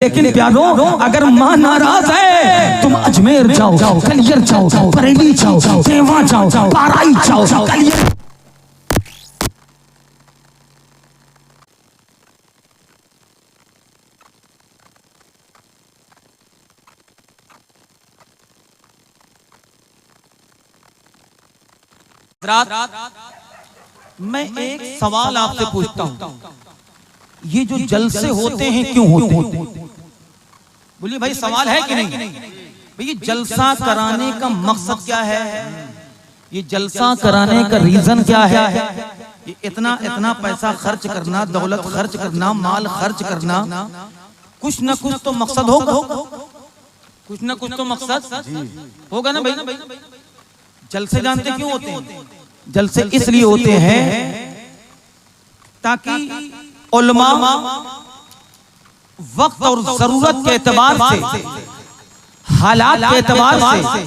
लेकिन प्यारो अगर माँ नाराज है तुम अजमेर जाओ, कलियर जाओ, बरेली जाओ, देवा जाओ, बाराई जाओ, कलियर। मैं एक सवाल आपसे पूछता हूँ, ये जो जलसे होते हैं क्यों होते हैं? बोलिए भाई, सवाल है कि नहीं? भाई ये जलसा कराने का मकसद क्या है? ये जलसा कराने का रीजन क्या है? ये इतना इतना पैसा खर्च करना, दौलत खर्च करना, माल खर्च करना, कुछ न कुछ तो मकसद होगा, कुछ न कुछ तो मकसद होगा ना भाई। जलसे जानते क्यों होते हैं? जलसे इसलिए होते हैं ताकि उलमा वक्त और जरूरत के एतबार से, हालात के एतबार से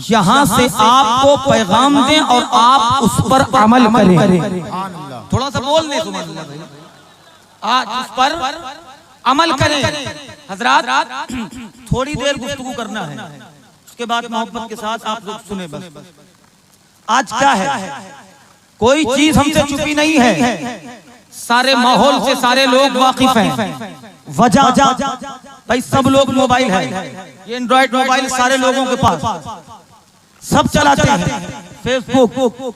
यहाँ से आपको पैगाम दें और आप उस पर अमल करें। थोड़ा सा बोल दें, आज उस पर अमल करें। हजरात थोड़ी देर गुफ्तगू करना है, उसके बाद मोहब्बत के साथ आप लोग सुने बस। आज क्या है, कोई चीज हमसे छुपी नहीं है, सारे माहौल से सारे लोग वाकिफ हैं। वजह भाई सब लोग मोबाइल है, ये एंड्रॉइड मोबाइल सारे लोगों के पास, सब चलाते हैं, फेसबुक,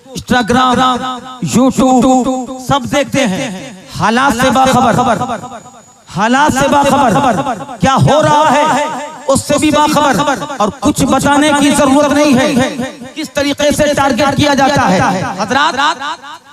इंस्टाग्राम, यूट्यूब सब देखते हैं। हालात से बाखबर, हालात से बाखबर, क्या हो रहा है उससे भी बाखबर, और कुछ बताने की जरूरत नहीं है किस तरीके से टारगेट किया जाता है हजरात।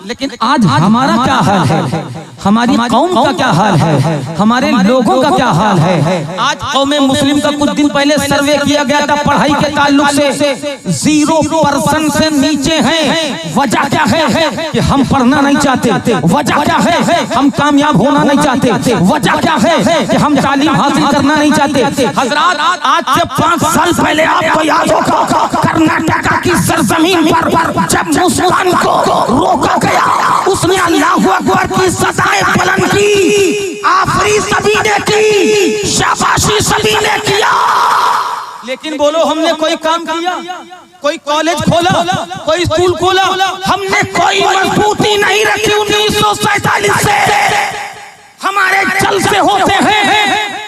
लेकिन आज हमारा क्या हाल है, हमारी कौम का क्या हाल है, हमारे लोगों का क्या हाल है? आज कौम मुस्लिम का कुछ दिन पहले सर्वे किया गया था, पढ़ाई के ताल्लुक से 0% से नीचे हैं। वजह क्या है कि हम पढ़ना नहीं चाहते, वजह क्या है हम कामयाब होना नहीं चाहते, वजह क्या है कि हम तालीम हासिल करना नहीं चाहते। हजरात आज से 5 साल पहले आपको याद होगा, कर्नाटक की सरजमीन पर जब मुसलमान को रोका गया, उसने अल्लाहु अकबर की सदाएं बुलंद की, आफरी सभी ने की, शाबाशी सभी ने किया। लेकिन बोलो, हमने कोई काम किया, कोई कॉलेज खोला, कोई स्कूल खोला? हमने कोई मजबूती नहीं रखी। 1947 से हमारे जलसे होते हैं,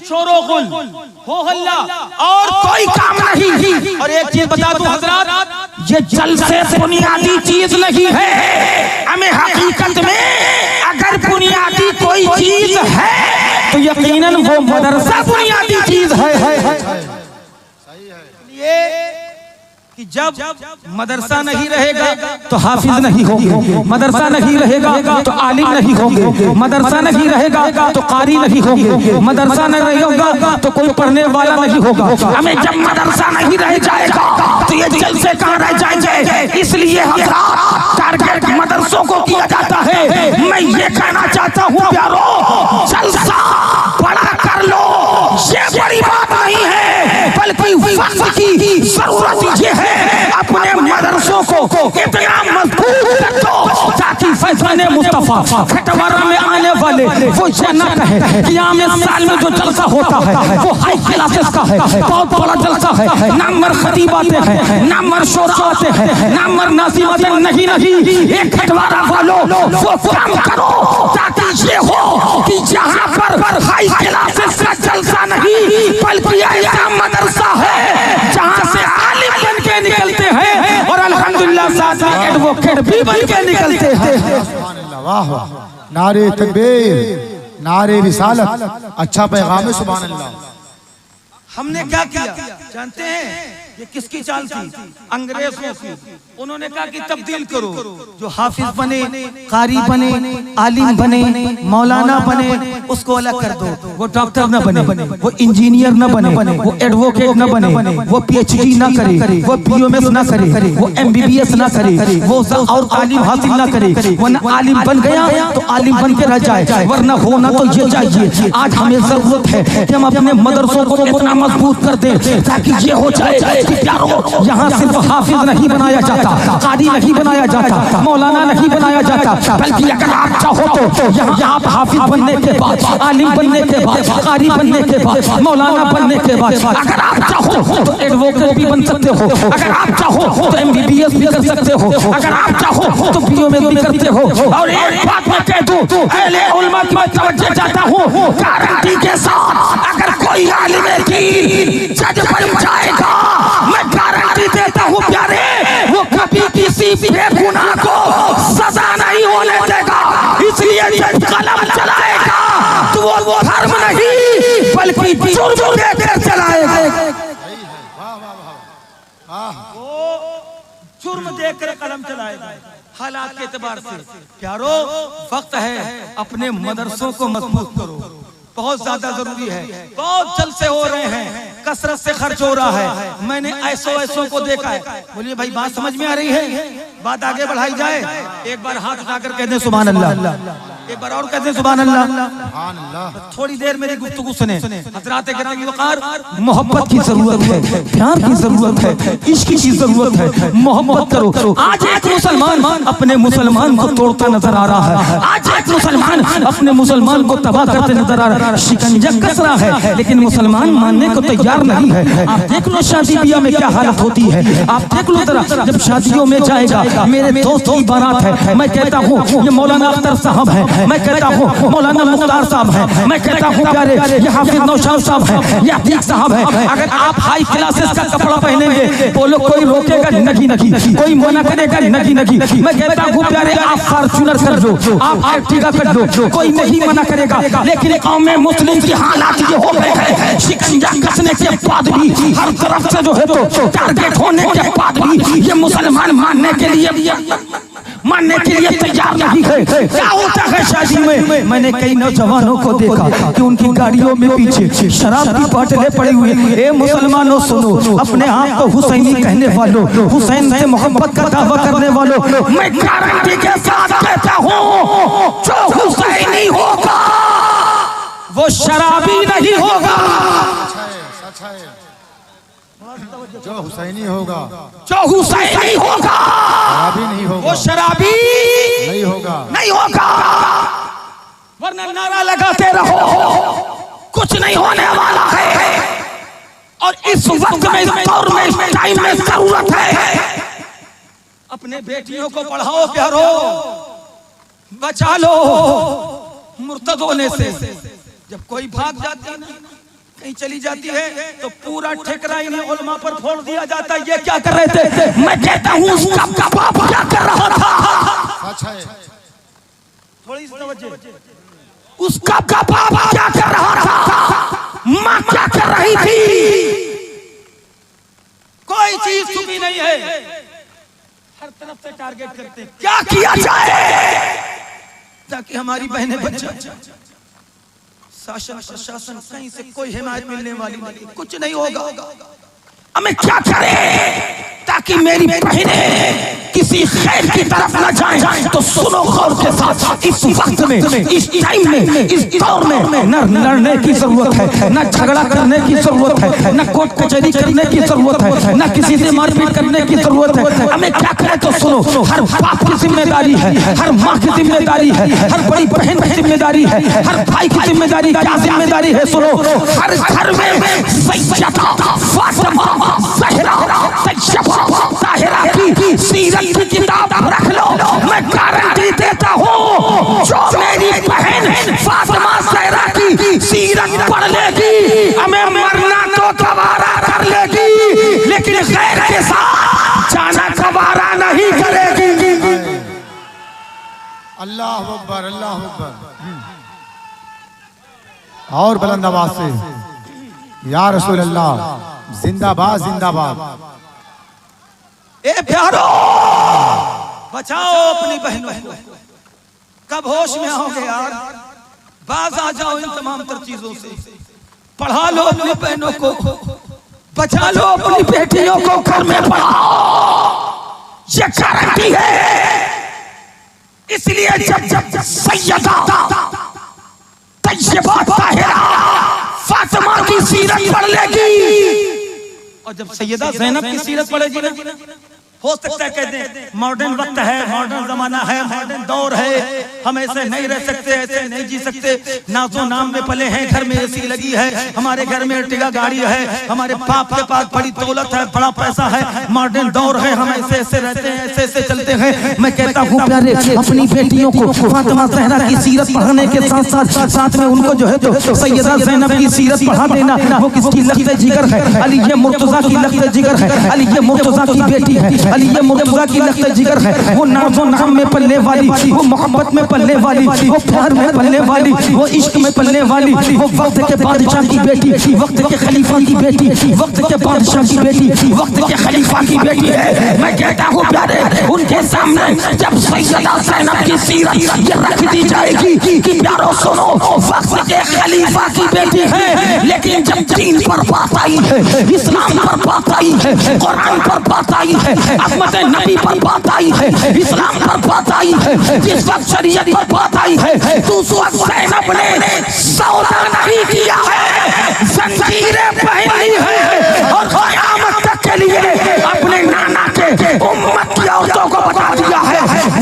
शोरो गुल हो हल्ला और कोई काम नहीं। और एक चीज बता दूं हजरात, ये जलसे बुनियादी चीज नहीं है। हमें हकीकत में अगर बुनियादी कोई चीज है तो यकीनन वो मदरसा बुनियादी चीज है। कि जब मदरसा नहीं रहेगा तो हाफिज नहीं होंगे, मदरसा नहीं रहेगा तो आलिम नहीं होंगे, मदरसा नहीं रहेगा तो कारी नहीं होंगे, मदरसा नहीं रहेगा तो कोई पढ़ने वाला नहीं होगा। हमें जब मदरसा नहीं रह जाएगा तो ये जलसे कहाँ रह जाएंगे? इसलिए टारगेट मदरसों को किया जाता है। मैं ये कहना चाहता हूँ प्यारो, जलसा बड़ा कर लो, ये बड़ी बात नहीं है, बल्कि वक्त की जरूरत ये है अपने मदरसों को इतना मजबूत कर दो ताकि फैज़ाने मुस्तफा खटवारा में आने वाले वो ये न कहे कि आने साल में जो जलसा होता है वो हाई क्लासेस का है, बहुत बड़ा जलसा है, नामवर खतीब आते हैं, नामवर शोरा आते हैं, नामवर नाज़िम आते हैं। नहीं, एक खटवारा वालों वो काम करो ताकि ये हो कि जहाँ पर हाई क्लासेस का जलसा नहीं बल्कि ऐसा मदरसा है जहाँ से आलिम बन के निकलते हैं और अल्हम्दुलिल्लाह साथ में एडवोकेट भी बन के निकलते हैं। वाह वाह, नारे तकबीर, नारे रिसालत, अच्छा पैगाम है, सुभान अल्लाह। हमने क्या किया जानते हैं? ये किसकी चाल थी? अंग्रेजों की। उन्होंने कहा कि तब्दील करो, जो हाफिज बने, कारी बने, आलिम बने, मौलाना बने, उसको अलग कर दो। वो डॉक्टर न बने, वो इंजीनियर न बने, वो एडवोकेट न बने, वो PhD न करे, वो BMS न करे, वो MBBS न करे, वो और तालीम हासिल न करे, वो न आलिम बन गया तो आलिम बन के रह जाए, वरना होना तो ये चाहिए। आज हमें जरूरत है कि हम अपने मदरसों को इतना मजबूत कर दें ताकि ये हो जाए कि प्यारो यहाँ सिर्फ हाफिज नहीं बनाया जाता, कारी नहीं बनाया जाता, मौलाना नहीं बनाया जाता, बल्कि अगर आप चाहो तो यहाँ आप हाफिज बनने के बाद, आलिम बनने के बाद, कारी बनने के बाद, मौलाना बनने के बाद अगर आप चाहो तो एडवोकेट भी बन सकते हो, अगर आप चाहो तो MBBS भी कर सकते हो, अगर आप चाहो तो BO में भी करते हो। और एक बात मैं कह दूं, अहले उलमा की मैं तवज्जो चाहता हूँ, गारंटी के साथ अगर कोई आलिम की जज बन जाएगा, मैं गारंटी देता हूँ प्यारे, वो कभी किसी बेगुनाह को सजा नहीं होने देगा। इसलिए जब कलम चलाएगा तो वो धर्म नहीं बल्कि जुर्म देकर चलाएगा, जुर्म देकर कलम चलाएगा। हालात के एतबार से प्यारो वक्त है, अपने मदरसों को मजबूत करो, बहुत ज्यादा जरूरी है। बहुत जलसे हो रहे हैं, कसरत से खर्च हो रहा है। मैंने ऐसों को देखा है। बोलिए भाई बात समझ में आ रही है? बात आगे बढ़ाई जाए। एक बार हाथ उठाकर कह दे सुभान अल्लाह, एक बार और कह दे सुभान अल्लाह। थोड़ी देर मेरी गुफ्तगू सुने। हज़रात किराम वक़ार, मोहब्बत की जरूरत है, प्यार की जरूरत है, इश्क की जरूरत है। मोहब्बत करो। आज एक मुसलमान अपने मुसलमान को तोड़ता नजर आ रहा है, आज एक मुसलमान अपने मुसलमान को तबाह करते नजर आ रहा है, शिकंजा कस रहा है, लेकिन मुसलमान मानने को तैयार नहीं है। आप देख लो शादी ब्याह में क्या हालत होती है, आप देख लो जरा। जब शादियों में जाएगा, मेरे दोस्त की बारात है, मैं कहता हूँ ये मौलाना अख्तर साहब है, मैं कहता हूँ मौलाना मुख्तार साहब है, मैं कहता हूँ प्यारे ये हाफिज नौशाद साहब है, ये अतीक साहब है। अगर आप हाई क्लासेस का कपड़ा पहनेंगे, बोलो कोई रोकेगा नहीं, कोई मना करेगा नहीं। मैं कहता हूँ प्यारे आप फॉर्च्यूनर कर दो, आप आर्टिगा कर दो, कोई नहीं मना करेगा। लेकिन कौम मुस्लिम की हालात ये हो गए हैं, शिकंजा कसने के बाद भी हर तरफ से जो है तो टारगेट होने के बाद भी ये मुसलमान मानने के लिए तैयार नहीं है। क्या होता है शादी में? मैंने कई नौजवानों को देखा कि उनकी गाड़ियों में पीछे शराब की बोतलें पड़ी हुई। ए मुसलमानों सुनो, अपने आप को हुसैनी कहने वालों, हुसैन से मोहब्बत का दावा करने वालों, मैं गारंटी के साथ कहता हूँ जो हुसैनी होगा वो शराबी नहीं होगा। जो हुसैनी होगा, जो हुसैनी होगा शराबी नहीं होगा, वो शराबी नहीं होगा। वरना नारा लगाते रहो, कुछ नहीं होने वाला है। और इस वक्त में, इस दौर में, इस टाइम में जरूरत है अपने बेटियों को पढ़ाओ प्यारो, बचा लो मुर्तद होने से। जब कोई भाग जाती है ना, कहीं चली जाती है, तो पूरा ठेकरा इन्हें उलमा पर फोड़ दिया जाता है। ये क्या कर रहे थे? मैं कहता हूँ उसका बाप क्या कर रहा था? सच है। थोड़ी सी तवज्जो। उसका बाप क्या कर रहा था? माँ क्या कर रही थी? कोई चीज छुपी नहीं है, हर तरफ से टारगेट करते हैं। क्या किया जाए ताकि हमारी बहनें बच जाएं? शासन प्रशासन कहीं से कोई हिमायत मिलने वाली नहीं, कुछ नहीं होगा। हमें क्या करें ताकि मेरी बहनें किसी खैर की तरफ न जाएं? तो सुनो गौर के साथ, इस वक्त में, इस टाइम में, इस दौर में न लड़ने की जरूरत है, न झगड़ा करने की जरूरत है, न कोर्ट कचहरी करने की जरूरत है, न किसी से मारपीट करने की जरूरत है। हमें क्या करें? तो सुनो, हर बाप की जिम्मेदारी है, हर माँ की जिम्मेदारी है, हर बड़ी बहन की जिम्मेदारी है, हर भाई की जिम्मेदारी। क्या जिम्मेदारी है? सुनो, हर घर में सैयदा फातिमा ज़हरा ताहिरा की सीरत की किताब रख लो। मैं गारंटी देता हूँ जो मेरी बहन फातिमा ज़हरा की सीरत पढ़ लेगी, हमें मरना तो गवारा कर लेगी, लेकिन गैर के साथ जाना गवारा नहीं करेगी। अल्लाह अकबर, अल्लाह अकबर। और बुलंद आवाज से या रसूल अल्लाह, जिंदाबाद जिंदाबाद। ए प्यारो, बचाओ अपनी बहनों को। कब होश में आओगे यार? बाज आ जाओ इन तमाम तर चीजों से। पढ़ा लो अपनी बहनों को, बचा लो अपनी बेटियों को, घर में पढ़ाओ, ये गारंटी है। इसलिए जब सैयदा तैयबा ताहिरा फातिमा की सीरत पढ़ लेगी, और जब सैयदा ज़ैनब की सीरत पढ़ेगी ना, हो सकता है कहते हैं मॉडर्न वक्त है, मॉडर्न जमाना है, मॉडर्न दौर है, हम ऐसे नहीं रह सकते, ऐसे नहीं जी सकते, नाजो नाम में पले हैं, घर में एसी लगी है, हमारे घर में अर्टिगा गाड़ी है, हमारे बाप के पास बड़ी दौलत है, बड़ा पैसा है, मॉडर्न दौर है, हम ऐसे ऐसे रहते हैं, ऐसे ऐसे चलते हैं। मैं कहता हूँ प्यारे, अपनी बेटियों को फातिमा ज़हरा की सीरत पढ़ाने के साथ साथ साथ में उनको जो है तो सैयदा ज़ैनब की सीरत पढ़ा देना। वो किसकी लख्त जिगर है? अली ये मुर्तज़ा की लख्त जिगर है, अली ये मुर्तज़ा की बेटी है, अली ये मुर्तज़ा की लख्त जिगर है। वो नाज़ो नाम में पलने वाली, वो मोहब्बत में पलने वाली, वो प्यार में पलने वाली, वो इश्क में पलने वाली, वो वक्त के बादशाह की बेटी, वक्त के खलीफा की बेटी, वक्त के बादशाह की बेटी, वक्त के खलीफा की बेटी है। मैं कहता हूँ प्यारे, उनके सामने जब सैयदा ज़ैनब की सीरत ये रख दी जाएगी कि प्यारो सुनो, वक्त के खलीफा की बेटी है, लेकिन जब दीन पर बात आई है, इस्लाम पर बात आई है, कुरान पर बात आई है, अहमद नबी पर बात आई है, इस्लाम पर बात आई है, जिस वक्त शरीयत पर बात आई है, तो उस वक्त ज़ैनब ने सौदा नहीं किया है, जंजीरें पहन ली है और क़यामत तक के लिए अपने नाना के उम्मत की औरतों को बता दिया है,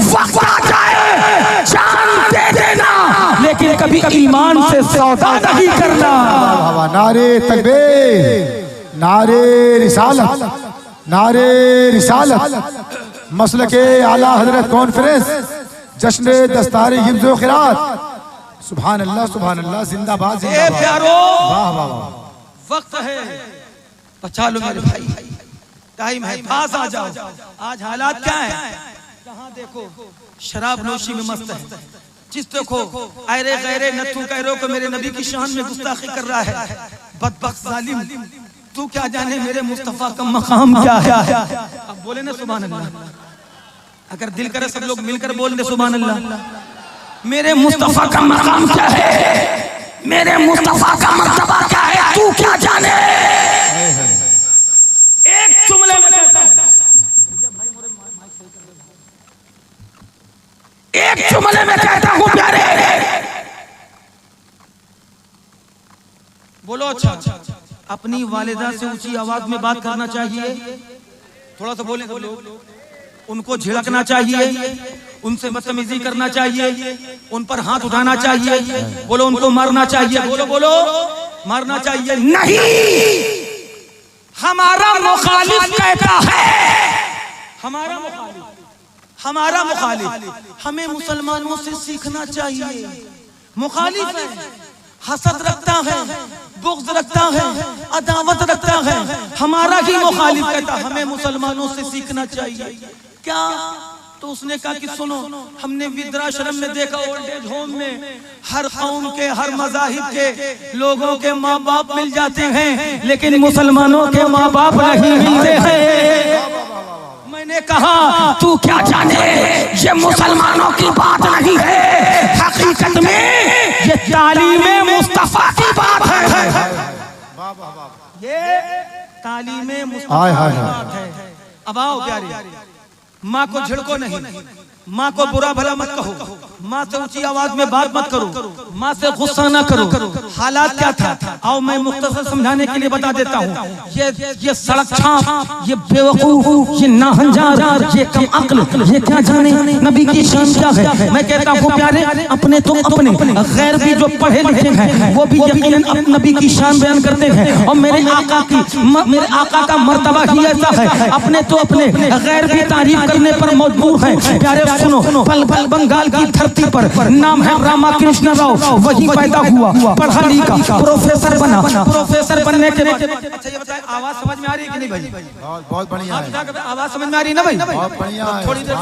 वक्त आ जाए जान दे देना, लेकिन कभी ईमान से सौदा नहीं करना। नारे तकबीर, नारे रिसालत, नारे रिसालत, मसलके आला हजरत कॉन्फ्रेंस, जश्न दस्तार हिफ्ज़ व क़िराअत। सुभान अल्लाह, जिंदाबाद जिंदाबाद। प्यारो, वाह वाह वाह। वक्त है, बचा लो मेरे भाई, टाइम है, पास आ जाओ। आज हालात क्या है? जहाँ देखो शराब नोशी में मस्त है, जिस देखो अरे गैरे नथु कैरो को मेरे नबी की शान में गुस्ताखी कर रहा है, बदबख्त जालिम, तू क्या जाने मेरे मुस्तफा का मकाम क्या है। अब बोले ना सुभान अल्लाह, अगर दिल करे सब लोग मिलकर बोल दे सुभान अल्लाह। मेरे मुस्तफा का मकाम क्या है, मेरे मुस्तफा का मर्तबा क्या है, तू क्या जाने। एक जुमले में कहता हूं, एक जुमले में कहता हूं प्यारे, बोलो। अच्छा, अपनी वालिदा से ऊंची आवाज में बात करना चाहिए, थोड़ा सा बोले लोग, उनको झिड़कना चाहिए, उनसे बदतमीजी करना चाहिए, उन पर हाथ उठाना चाहिए, बोलो उनको मारना चाहिए, बोलो बोलो मारना चाहिए नहीं। हमारा मुखालिफ कहता है, हमारा मुखालिफ हमें मुसलमानों से सीखना चाहिए। मुखालिफ है, हसद रखता है, बुग़्ज़ रखता है, अदावत रखता है, हमारा ही मुखालिफ कहता हमें मुसलमानों से सीखना चाहिए। क्या? तो उसने कहा कि सुनो, हमने वृद्धाश्रम में देखा, ओल्ड एज होम में हर कौम के, हर मज़ाहिब के लोगों के माँ बाप मिल जाते हैं, लेकिन मुसलमानों के माँ बाप नहीं मिलते हैं। मैंने कहा तू क्या जाने, ये मुसलमानों की बात नहीं है, हकीकत में ये तालीमे मुस्तफा की बात है। ये तालीमे मुस्तफा की बात है। अब आओ प्यारे, माँ को झिड़को नहीं, माँ को बुरा भला मत कहो, माँ से ऊंची आवाज में बात मत करो, माँ से गुस्सा ना करो। हालात क्या था, आओ मैं मुख्तसर समझाने के लिए बता देता हूँ। ये सड़क छाप, ये बेवकूफ, ये नाहंजार, ये कम अक्ल, ये क्या जाने नबी की शान क्या है। मैं कहता हूँ प्यारे, अपने तो अपने, गैर भी जो पढ़े लिखे हैं वो भी यकीनन नबी की शान बयान करते हैं, और मेरे आका का मर्तबा ही ऐसा है। अपने तो अपने, गैर भी तारीफ करने पर मजबूर है। प्यारे सुनो, पल पल बंगाल की धरती पर नाम है रामाकृष्ण राव, वही पैदा हुआ, पढ़ा लिखा, प्रोफेसर बना, प्रोफेसर बनने के बाद। अच्छा ये बताएं, आवाज समझ में आ रही है कि नहीं भाई? बहुत बढ़िया है, आवाज समझ में आ रही है ना भाई? बहुत बढ़िया है, थोड़ी देर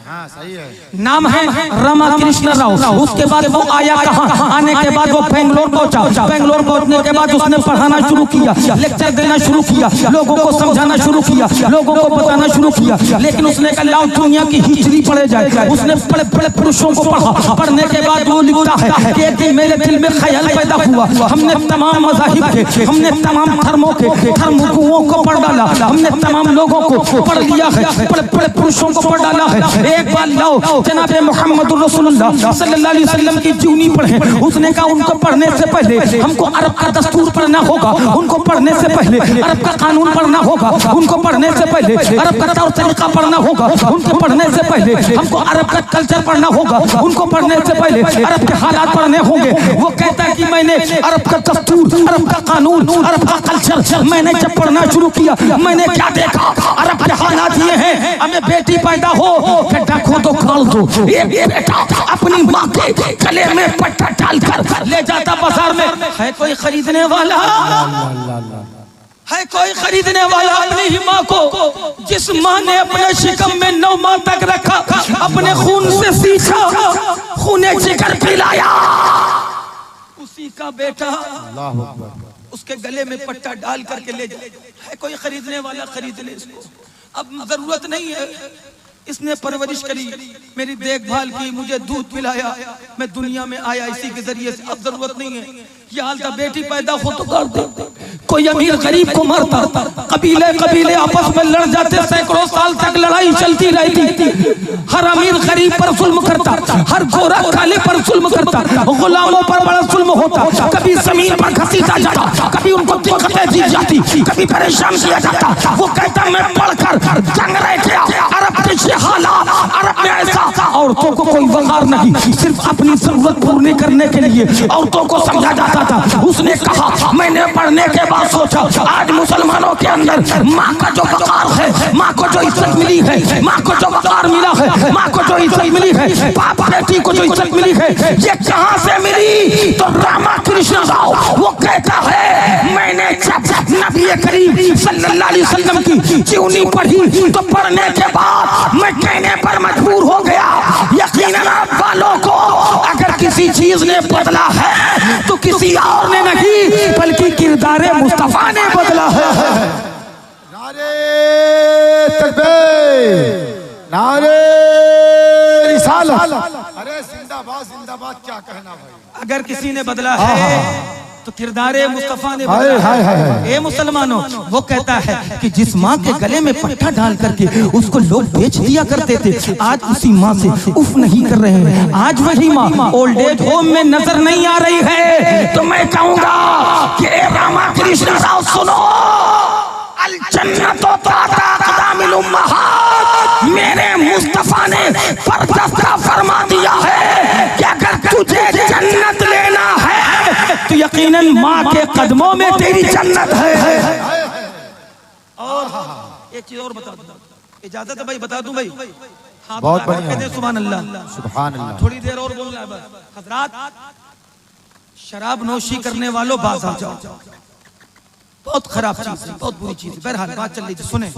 हाँ सही है। नाम है रामाकृष्ण राव। उसके बाद वो आया कहाँ? आने के बाद वो बेंगलोर पहुंचा। बेंगलोर पहुंचने के बाद उसने पढ़ाना शुरू किया, लेक्चर देना शुरू किया, लोगों को समझाना शुरू किया, लोगों को बताना शुरू किया। लेकिन उसने कहा लाओ दुनिया की हिस्ट्री पढ़े जाए। उसने बड़े बड़े पुरुषों को पढ़ा, पढ़ने के बाद वो लिखता है कि एक दिन मेरे दिल में ख्याल पैदा हुआ, हमने तमाम मज़ाहिब के, हमने तमाम धर्मों को पढ़ डाला, हमने तमाम लोगों को पढ़ लिया है, बड़े पुरुषों को पढ़ डाला है। एक बार लाओ जनाब मोहम्मद रसूलुल्लाह सल्लल्लाहु अलैहि वसल्लम की जीवनी पढ़े। उसने कहा उनको पढ़ने से पहले हमको अरब का दस्तूर पढ़ना होगा, उनको पढ़ने से पहले अरब का कानून पढ़ना होगा, उनको पढ़ने से पहले अरब का तौर तरीका पढ़ना होगा, उनको पढ़ने से पहले हमको अरब का कल्चर पढ़ना होगा, उनको पढ़ने से पहले अरब के हालात पढ़ने होंगे। वो कहता है कि मैंने अरब का दस्तूर, अरब का कानून, अरब का कल्चर मैंने जब पढ़ना शुरू किया, मैंने क्या देखा, अरब के हालात ये हैं, हमें बेटी पैदा हो बेटा खोदो खाल दो, एक बेटा अपनी माँ के गले में पट्टा डालकर ले जाता बाजार में। है कोई खरीदने वाला? है कोई खरीदने वाला अपनी ही माँ को, जिस माँ ने अपने शिकम में 9 माह तक रखा, अपने खून से सींचा, खूने जिगर पिलाया, उसी का बेटा उसके गले में पट्टा डाल करके ले जाए। है कोई खरीदने वाला? खरीद ले इसको। अब जरूरत नहीं है, इसने परवरिश करी, मेरी देखभाल की, मुझे दूध पिलाया, मैं दुनिया में आया इसी के जरिए से, अब जरूरत नहीं है। ये हाल था, बेटी पैदा हो तो कर दे। कोई अमीर गरीब को मारता, कबीले आपस में लड़ जाते, सैकड़ों साल तक लड़ाई चलती रहती थी। हर अमीर गरीब पर जुल्म करता, हर गोरा काले पर जुल्म करता, गुलामों पर बड़ा जुल्म होता, कभी जमीन पर घसीटा जाता, कभी उनको दिक्कतें दी जाती, कभी परेशान किया जाता। वो कहता मैं पढ़कर जंग रह गया, अरब के हालात, अरब में ऐसा, औरतों को कोई वकार नहीं, सिर्फ अपनी जरूरत पूरी करने के लिए औरतों को समझा जाता था। उसने कहा, मैंने पढ़ने के बाद सोचा, आज मुसलमानों के अंदर माँ का जो वकार है, माँ को जो इज्जत मिली है, माँ को जो वकार मिला है, माँ को जो इज्जत मिली है, बाप बेटी को जो इज्जत मिली है, ये कहाँ से मिली? तो रामा कृष्ण राव वो कहता है, मैंने जब नबी करीम सल्लल्लाहु अलैहि वसल्लम की जीवनी पढ़ी तो पढ़ने के बाद मैं कहने पर मजबूर हो गया, यकीनन आप वालों को अगर किसी चीज ने बदला है तो किसी और ने नहीं, बल्कि किरदारे मुस्तफा ने बदला है। नारे तकबीर, नारे रिसालत, अरे जिंदाबाद जिंदाबाद, क्या कहना भाई। अगर किसी ने बदला है तो किरदारे मुस्तफा ने बदला है। ए मुसलमानों, वो कहता है कि जिस माँ के गले में पट्टा डाल करके उसको लोग बेच दिया करते थे, आज उसी माँ से उफ नहीं कर रहे हैं। आज वही माँ ओल्ड एज होम में नजर नहीं आ रही है। तो मैं कहूँगा कि रामा कृष्ण राव सुनो, अल जन्नतो ताता अक़दामिल उम्महात, मेरे मुस्तफा ने फरदस्ता फरमा दिया है कि अगर तुझे जन्नत लेना है तो यकीनन माँ के कदमों में तेरी जन्नत है। और एक चीज और बता दूं, इजाजत है भाई, बता दूं भाई, बहुत बढ़िया, सुभान अल्लाह, सुभान अल्लाह। थोड़ी देर और बोलना है हजरात, शराब नोशी करने वालों बाज आ जाओ, बहुत खराब चीज है, बहुत बुरी चीज है। बहरहाल बात चल रही थी, सुने,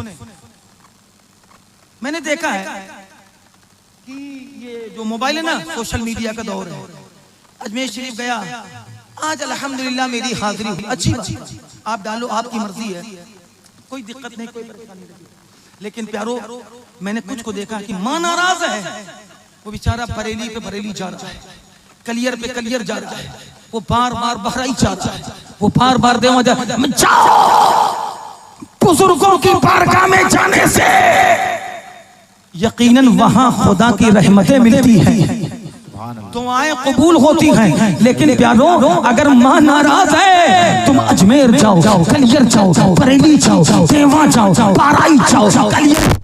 मैंने देखा है कि ये जो मोबाइल है ना, सोशल मीडिया का दौर है। अजमेर शरीफ गया, आज अल्हम्दुलिल्लाह मेरी हाजिरी हुई, अच्छी बात, आप डालो, आपकी मर्जी है, कोई दिक्कत नहीं, कोई परेशानी नहीं। लेकिन प्यारो, मैंने कुछ को देखा कि माँ नाराज है, वो बेचारा बरेली पे बरेली जा रहा है, कलियर पे कलियर जा रहा है, वो बार बार बहराइच जा रहा है, वो बार बार देवा जाओ। बुजुर्गों की बारगाह में जाने से यकीनन वहां खुदा की रहमतें मिलती हैं, दुआएं कबूल होती हैं। लेकिन प्यारो, अगर माँ नाराज है, तुम अजमेर जाओ, कलियर जाओ, बरेली जाओ, देवा जाओ, बाराई जाओ, कलियर